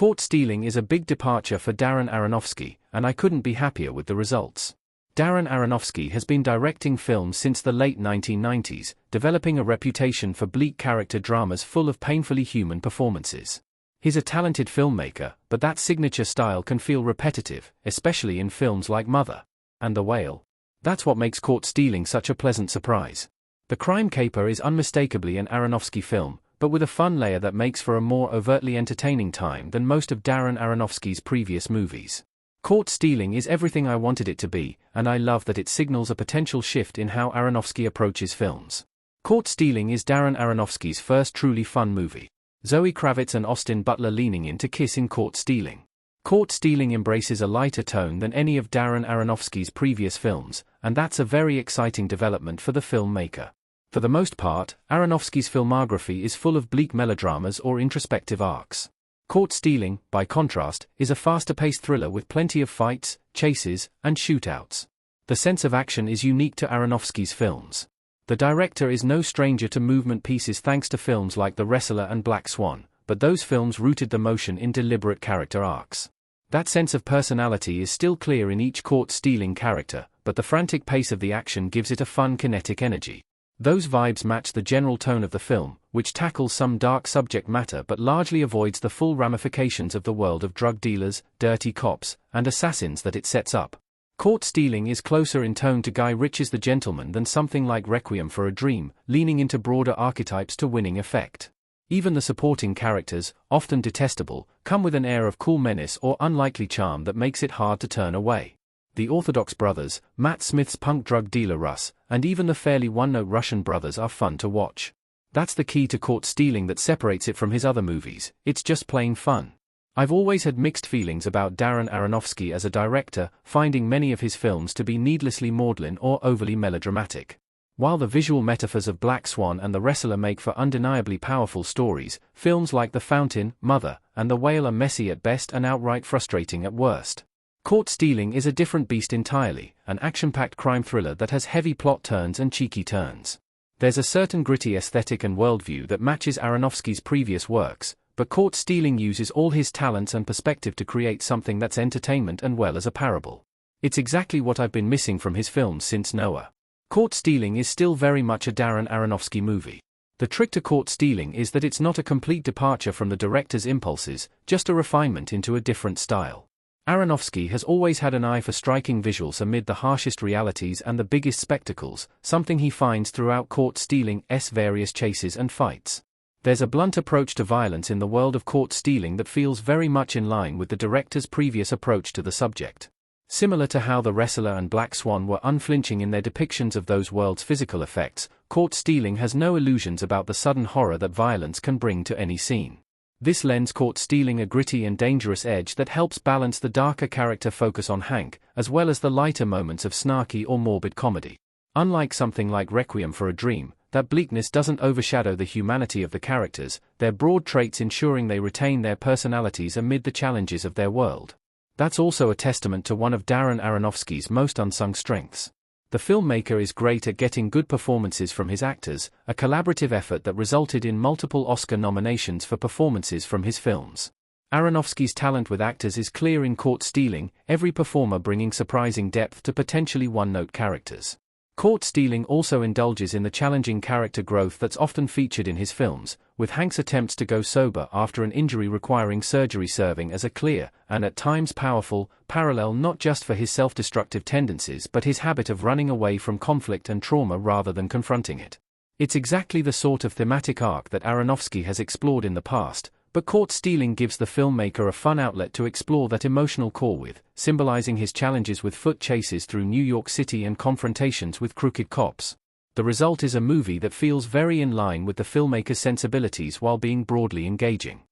Caught Stealing is a big departure for Darren Aronofsky, and I couldn't be happier with the results. Darren Aronofsky has been directing films since the late 1990s, developing a reputation for bleak character dramas full of painfully human performances. He's a talented filmmaker, but that signature style can feel repetitive, especially in films like Mother and The Whale. That's what makes Caught Stealing such a pleasant surprise. The crime caper is unmistakably an Aronofsky film, but with a fun layer that makes for a more overtly entertaining time than most of Darren Aronofsky's previous movies. Caught Stealing is everything I wanted it to be, and I love that it signals a potential shift in how Aronofsky approaches films. Caught Stealing is Darren Aronofsky's first truly fun movie. Zoe Kravitz and Austin Butler leaning in to kiss in Caught Stealing. Caught Stealing embraces a lighter tone than any of Darren Aronofsky's previous films, and that's a very exciting development for the filmmaker. For the most part, Aronofsky's filmography is full of bleak melodramas or introspective arcs. Caught Stealing, by contrast, is a faster-paced thriller with plenty of fights, chases, and shootouts. The sense of action is unique to Aronofsky's films. The director is no stranger to movement pieces thanks to films like The Wrestler and Black Swan, but those films rooted the motion in deliberate character arcs. That sense of personality is still clear in each Caught Stealing character, but the frantic pace of the action gives it a fun kinetic energy. Those vibes match the general tone of the film, which tackles some dark subject matter but largely avoids the full ramifications of the world of drug dealers, dirty cops, and assassins that it sets up. Caught Stealing is closer in tone to Guy Ritchie's The Gentleman than something like Requiem for a Dream, leaning into broader archetypes to winning effect. Even the supporting characters, often detestable, come with an air of cool menace or unlikely charm that makes it hard to turn away. The Orthodox brothers, Matt Smith's punk drug dealer Russ, and even the fairly one-note Russian brothers are fun to watch. That's the key to Caught Stealing that separates it from his other movies, it's just plain fun. I've always had mixed feelings about Darren Aronofsky as a director, finding many of his films to be needlessly maudlin or overly melodramatic. While the visual metaphors of Black Swan and The Wrestler make for undeniably powerful stories, films like The Fountain, Mother, and The Whale are messy at best and outright frustrating at worst. Caught Stealing is a different beast entirely, an action-packed crime thriller that has heavy plot turns and cheeky turns. There's a certain gritty aesthetic and worldview that matches Aronofsky's previous works, but Caught Stealing uses all his talents and perspective to create something that's entertainment and well as a parable. It's exactly what I've been missing from his films since Noah. Caught Stealing is still very much a Darren Aronofsky movie. The trick to Caught Stealing is that it's not a complete departure from the director's impulses, just a refinement into a different style. Aronofsky has always had an eye for striking visuals amid the harshest realities and the biggest spectacles, something he finds throughout Caught Stealing's various chases and fights. There's a blunt approach to violence in the world of Caught Stealing that feels very much in line with the director's previous approach to the subject. Similar to how The Wrestler and Black Swan were unflinching in their depictions of those worlds' physical effects, Caught Stealing has no illusions about the sudden horror that violence can bring to any scene. This lends Caught Stealing a gritty and dangerous edge that helps balance the darker character focus on Hank, as well as the lighter moments of snarky or morbid comedy. Unlike something like Requiem for a Dream, that bleakness doesn't overshadow the humanity of the characters, their broad traits ensuring they retain their personalities amid the challenges of their world. That's also a testament to one of Darren Aronofsky's most unsung strengths. The filmmaker is great at getting good performances from his actors, a collaborative effort that resulted in multiple Oscar nominations for performances from his films. Aronofsky's talent with actors is clear in Caught Stealing, every performer bringing surprising depth to potentially one-note characters. Caught Stealing also indulges in the challenging character growth that's often featured in his films, with Hank's attempts to go sober after an injury requiring surgery serving as a clear, and at times powerful, parallel not just for his self-destructive tendencies but his habit of running away from conflict and trauma rather than confronting it. It's exactly the sort of thematic arc that Aronofsky has explored in the past, but Caught Stealing gives the filmmaker a fun outlet to explore that emotional core with, symbolizing his challenges with foot chases through New York City and confrontations with crooked cops. The result is a movie that feels very in line with the filmmaker's sensibilities while being broadly engaging.